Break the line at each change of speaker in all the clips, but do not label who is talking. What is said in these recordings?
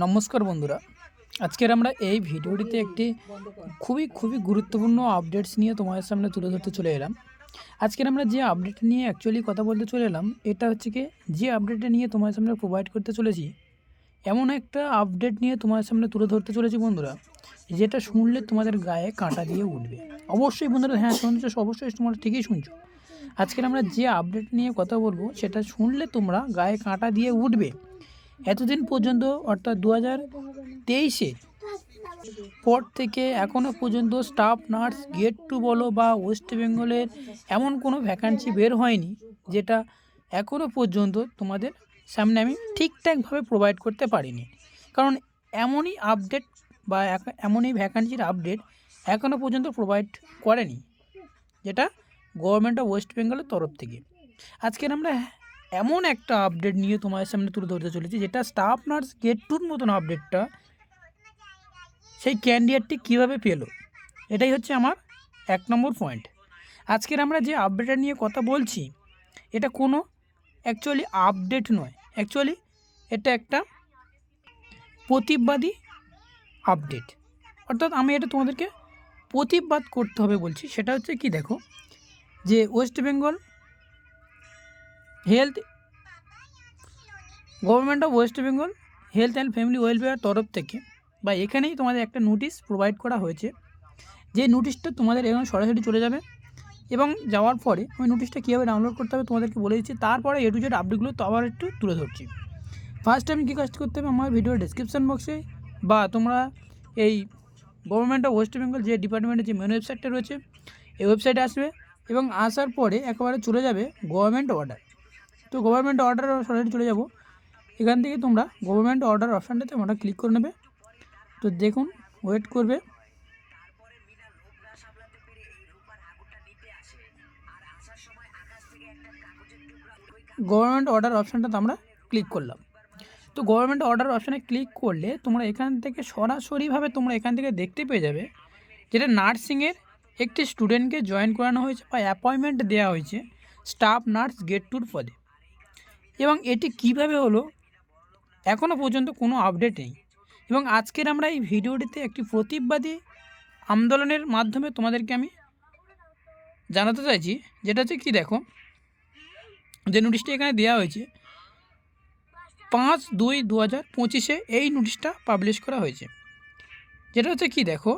নমস্কার বন্ধুরা, আজকের আমরা এই ভিডিওটিতে একটি খুবই গুরুত্বপূর্ণ আপডেটস নিয়ে তোমাদের সামনে তুলে ধরতে চলে এলাম। আজকের আমরা যে আপডেট নিয়ে অ্যাকচুয়ালি কথা বলতে চলে এলাম, এটা হচ্ছে কি যে আপডেটটা নিয়ে তোমাদের সামনে প্রোভাইড করতে চলেছি, এমন একটা আপডেট নিয়ে তোমাদের সামনে তুলে ধরতে চলেছি বন্ধুরা, যেটা শুনলে তোমাদের গায়ে কাঁটা দিয়ে উঠবে। অবশ্যই বন্ধুরা, হ্যাঁ শুনছো, অবশ্যই তোমরা ঠিকই শুনছো। আজকের আমরা যে আপডেট নিয়ে কথা বলবো সেটা শুনলে তোমরা গায়ে কাঁটা দিয়ে উঠবে। এতদিন পর্যন্ত অর্থাৎ 2023-এ পর থেকে এখনও পর্যন্ত স্টাফ নার্স গেট টু বলো বা ওয়েস্ট বেঙ্গলের এমন কোনো ভ্যাকান্সি বের হয়নি যেটা এখনও পর্যন্ত তোমাদের সামনে আমি ঠিকঠাকভাবে প্রোভাইড করতে পারিনি। কারণ এমনই আপডেট বা এমনই ভ্যাকান্সির আপডেট এখনও পর্যন্ত প্রোভাইড করেনি, যেটা গভর্নমেন্ট অফ ওয়েস্ট বেঙ্গলের তরফ থেকে। আজকের আমরা এমন একটা আপডেট নিয়ে তোমাদের সামনে তুলে ধরতে চলেছি, যেটা স্টাফ নার্স গেট টুর মতন আপডেটটা সেই ক্যান্ডিডেটটি কীভাবে পেলো, এটাই হচ্ছে আমার 1 নম্বর পয়েন্ট। আজকের আমরা যে আপডেটটা নিয়ে কথা বলছি, এটা কোনো অ্যাকচুয়ালি আপডেট নয়, অ্যাকচুয়ালি এটা একটা প্রতিবাদী আপডেট। অর্থাৎ আমি এটা তোমাদেরকে প্রতিবাদ করতে হবে বলছি। সেটা হচ্ছে কি, দেখো যে West Bengal health government of West Bengal health and family welfare তরফ থেকে বা এখানেই তোমাদের একটা নোটিশ প্রোভাইড করা হয়েছে। যে নোটিশটা তোমাদের এখানে সরাসরি চলে যাবে এবং যাওয়ার পরে আমি নোটিশটা কীভাবে ডাউনলোড করতে হবে তোমাদেরকে বলে দিচ্ছি। তারপরে এ টু জেড আপডেটগুলো তো আবার একটু তুলে ধরছি। ফার্স্ট টাইম কী কাজ করতে হবে, আমার ভিডিওর ডেসক্রিপশন বক্সে বা তোমরা এই গভর্নমেন্ট অফ ওয়েস্ট বেঙ্গল যে ডিপার্টমেন্টের যে মেন ওয়েবসাইটটা রয়েছে, এই ওয়েবসাইটে আসবে এবং আসার পরে একেবারে চলে যাবে গভর্নমেন্ট অর্ডার। তো গভর্নমেন্ট অর্ডার সরাসরি চলে যাব। এখান থেকে তোমরা গভর্নমেন্ট অর্ডার অপশানটাতে তোমরা ক্লিক করে নেবে। তো দেখুন, ওয়েট করবে। গভর্নমেন্ট অর্ডার অপশানটাতে আমরা ক্লিক করলাম। তো গভর্নমেন্ট অর্ডার অপশানে ক্লিক করলে তোমরা এখান থেকে সরাসরিভাবে তোমরা এখান থেকে দেখতে পেয়ে যাবে যেটা নার্সিংয়ের একটি স্টুডেন্টকে জয়েন করানো হয়েছে বা অ্যাপয়েন্টমেন্ট দেওয়া হয়েছে স্টাফ নার্স গেট টুর পদে। এবং এটি কিভাবে হলো এখনও পর্যন্ত কোনো আপডেট নেই। এবং আজকের আমরা এই ভিডিওটিতে একটি প্রতিবাদী আন্দোলনের মাধ্যমে তোমাদেরকে আমি জানাতে চাইছি, যেটা হচ্ছে কি, দেখো যে নোটিশটা এখানে দেওয়া হয়েছে 5/2/2025 এই নোটিশটা পাবলিশ করা হয়েছে। যেটা হচ্ছে কি, দেখো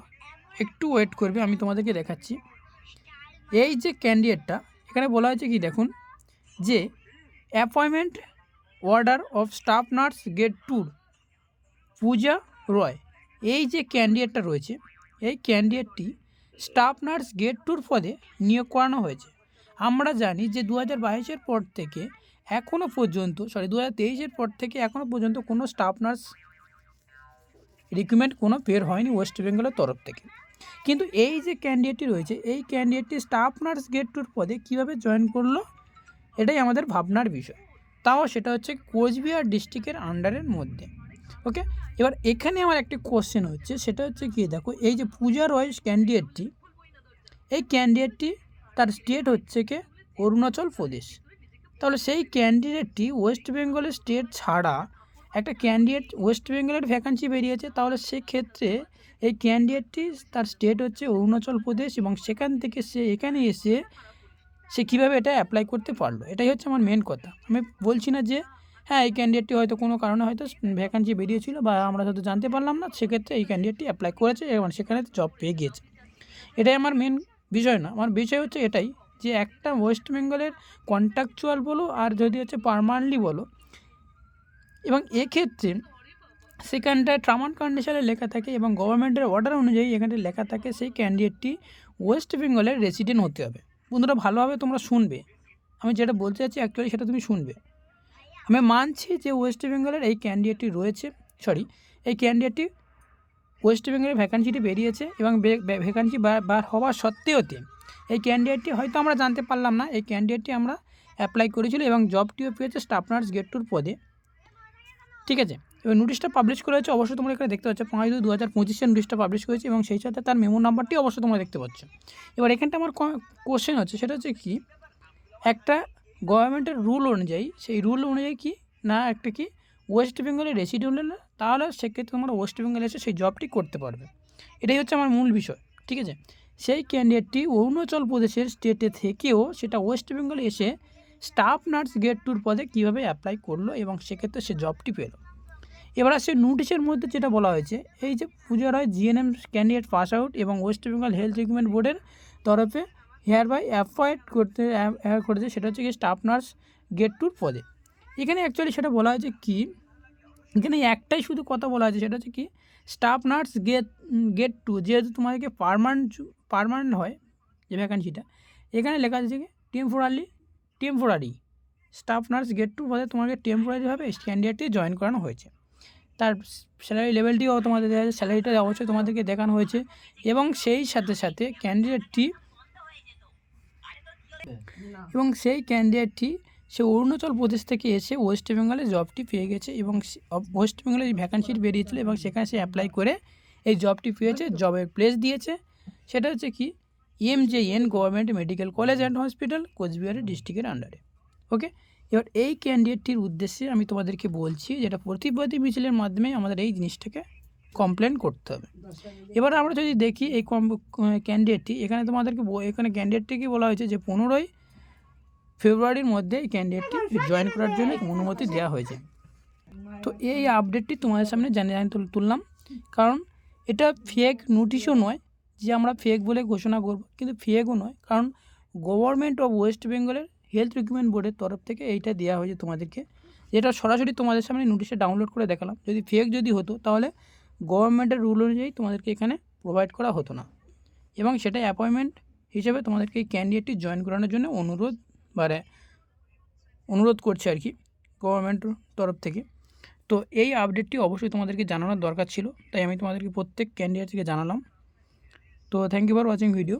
একটু ওয়েট করবে, আমি তোমাদেরকে দেখাচ্ছি। এই যে ক্যান্ডিডেটটা এখানে বলা হয়েছে কি, দেখুন যে appointment order of staff nurse grade টুর পূজা রয়, এই যে ক্যান্ডিডেটটা রয়েছে, এই ক্যান্ডিডেটটি স্টাফ নার্স গেট টুর পদে নিয়োগ করানো হয়েছে। আমরা জানি যে 2022-এর পর থেকে এখনও পর্যন্ত 2023-এর পর থেকে এখনও পর্যন্ত কোনো স্টাফ নার্স রিক্রুটমেন্ট কোনো বের হয়নি ওয়েস্ট বেঙ্গলের তরফ থেকে। কিন্তু এই যে ক্যান্ডিডেটটি রয়েছে, এই ক্যান্ডিডেটটি স্টাফ নার্স গেট টুর পদে কীভাবে জয়েন করলো, এটাই আমাদের ভাবনার বিষয়। তাও সেটা হচ্ছে কোচবিহার ডিস্ট্রিক্টের আন্ডারের মধ্যে। ওকে, এবার এখানে আমার একটি কোশ্চেন হচ্ছে, সেটা হচ্ছে কি, দেখো এই যে পূজা রয় ক্যান্ডিডেটটি, এই ক্যান্ডিডেটটি তার স্টেট হচ্ছে কি অরুণাচল প্রদেশ। তাহলে সেই ক্যান্ডিডেটটি ওয়েস্ট বেঙ্গলের স্টেট ছাড়া একটা ক্যান্ডিডেট ওয়েস্ট বেঙ্গলের ভ্যাকান্সি বেরিয়েছে, তাহলে সেক্ষেত্রে এই ক্যান্ডিডেটটি তার স্টেট হচ্ছে অরুণাচল প্রদেশ এবং সেখান থেকে সে এখানে এসে সে কীভাবে এটা অ্যাপ্লাই করতে পারলো, এটাই হচ্ছে আমার মেন কথা। আমি বলছি না যে হ্যাঁ এই ক্যান্ডিডেটটি হয়তো কোনো কারণে হয়তো ভ্যাকান্সি বেরিয়েছিল বা আমরা হয়তো জানতে পারলাম না, সেক্ষেত্রে এই ক্যান্ডিডেটটি অ্যাপ্লাই করেছে এবং সেখানে জব পেয়ে গিয়েছে। এটাই আমার মেন বিষয় না। আমার বিষয় হচ্ছে এটাই যে একটা ওয়েস্ট বেঙ্গলের কন্ট্রাকচুয়াল বলো আর যদি হচ্ছে পার্মানেন্টলি বলো, এবং এক্ষেত্রে সেখানটায় টার্ম অ্যান্ড কন্ডিশনে লেখা থাকে এবং গভর্নমেন্টের অর্ডার অনুযায়ী এখানে লেখা থাকে সেই ক্যান্ডিডেটটি ওয়েস্ট বেঙ্গলের রেসিডেন্ট হতে হবে। বন্ধুরা ভালোভাবে তোমরা শুনবে, আমি যেটা বলতে চাচ্ছি অ্যাকচুয়ালি সেটা তুমি শুনবে। আমি মানছি যে ওয়েস্ট বেঙ্গলের এই ক্যান্ডিডেটটি রয়েছে, এই ক্যান্ডিডেটটি ওয়েস্ট বেঙ্গলের ভ্যাকান্সিটি বেরিয়েছে এবং ভ্যাকান্সি বার হওয়া সত্ত্বেওতে এই ক্যান্ডিডেটটি হয়তো আমরা জানতে পারলাম না, এই ক্যান্ডিডেটটি আমরা অ্যাপ্লাই করেছিল এবং জবটিও পেয়েছে স্টাফ নার্স গেট টুর পদে। ঠিক আছে, এবার নোটিশটা পাবলিশ করা হয়েছে, অবশ্যই তোমরা এখানে দেখতে পাচ্ছ 5/2/2025 নোটিশটা পাবলিশ করেছে এবং সেই সাথে তার মেমো নাম্বারটি অবশ্যই তোমরা দেখতে পাচ্ছ। এবার এখানটা আমার কোশ্চেন হচ্ছে, সেটা হচ্ছে কি, একটা গভর্নমেন্টের রুল অনুযায়ী, সেই রুল অনুযায়ী কি না একটা কি ওয়েস্ট বেঙ্গলে রেসিডেন্ট হলে তাহলে সেক্ষেত্রে তোমরা ওয়েস্ট বেঙ্গলে এসে সেই জবটি করতে পারবে। এটাই হচ্ছে আমার মূল বিষয়, ঠিক আছে। সেই ক্যান্ডিডেটটি অরুণাচল প্রদেশের স্টেটে থেকেও সেটা ওয়েস্ট বেঙ্গলে এসে স্টাফ নার্স গ্রেড 2 পদে কীভাবে অ্যাপ্লাই করলো এবং সেক্ষেত্রে সে জবটি পেল। এবার আসছে নোটিশের মধ্যে যেটা বলা হয়েছে, এই যে পুজোর হয় জিএনএম ক্যান্ডিডেট পাস আউট এবং ওয়েস্ট বেঙ্গল হেলথ রিক্রুটমেন্ট বোর্ডের তরফে হেয়ার বাই অ্যাপয়েন্ট করেছে সেটা হচ্ছে কি স্টাফ নার্স গ্রেড 2 পদে। এখানে অ্যাকচুয়ালি সেটা বলা হয়েছে কি, এখানে একটাই শুধু কথা বলা আছে, সেটা হচ্ছে কি স্টাফ নার্স গ্রেড 2, যেহেতু তোমাদেরকে পার্মানেন্ট হয় যে ভ্যাকান্সিটা, এখানে লেখা আছে কি টেম্পোরারি স্টাফ নার্স গ্রেড 2 পদে তোমাকে টেম্পোরারিভাবে ক্যান্ডিডেটটি জয়েন করানো হয়েছে। তার স্যালারি লেভেলটিও তোমাদের দেওয়া হয়েছে, স্যালারিটা অবশ্যই তোমাদেরকে দেখানো হয়েছে এবং সেই সাথে ক্যান্ডিডেটটি সে অরুণাচল প্রদেশ থেকে এসে ওয়েস্ট বেঙ্গলে জবটি পেয়ে গেছে এবং ওয়েস্ট বেঙ্গলে ভ্যাকান্সি বেরিয়েছিল এবং সেখানে সে অ্যাপ্লাই করে এই জবটি পেয়েছে, জবের প্লেস দিয়েছে। সেটা হচ্ছে কি MJN government medical college and hospital, Cooch Behar ডিস্ট্রিক্টের আন্ডারে। ওকে, এবার এই ক্যান্ডিডেটটির উদ্দেশ্যে আমি তোমাদেরকে বলছি যেটা প্রতিবাদী মিছিলের মাধ্যমে আমাদের এই জিনিসটাকে কমপ্লেন করতে হবে। এবার আমরা যদি দেখি এই ক্যান্ডিডেটটি, এখানে তোমাদেরকে এখানে ক্যান্ডিডেটটিকে বলা হয়েছে যে 15ই ফেব্রুয়ারির মধ্যে এই ক্যান্ডিডেটটি জয়েন করার জন্য অনুমতি দেওয়া হয়েছে। তো এই আপডেটটি তোমাদের সামনে জানিয়ে তুললাম, কারণ এটা ফেক নোটিশও নয় যে আমরা ফেক বলে ঘোষণা করব, কিন্তু ফেকও নয়, কারণ গভর্নমেন্ট অফ ওয়েস্ট বেঙ্গলের হেলথ রিক্রুটমেন্ট বোর্ডের তরফ থেকে এইটা দেওয়া হয়েছে তোমাদেরকে, যেটা সরাসরি তোমাদের সামনে নোটিশে ডাউনলোড করে দেখালাম। যদি ফেক যদি হতো তাহলে গভর্নমেন্টের রুল অনুযায়ী তোমাদেরকে এখানে প্রোভাইড করা হতো না, এবং সেটাই অ্যাপয়েন্টমেন্ট হিসেবে তোমাদেরকে এই ক্যান্ডিডেটটি জয়েন করানোর জন্য অনুরোধ করছে আর কি গভর্নমেন্টের তরফ থেকে। তো এই আপডেটটি অবশ্যই তোমাদেরকে জানানোর দরকার ছিল, তাই আমি তোমাদেরকে প্রত্যেক ক্যান্ডিডেট থেকে জানালাম। তো thank you for watching video.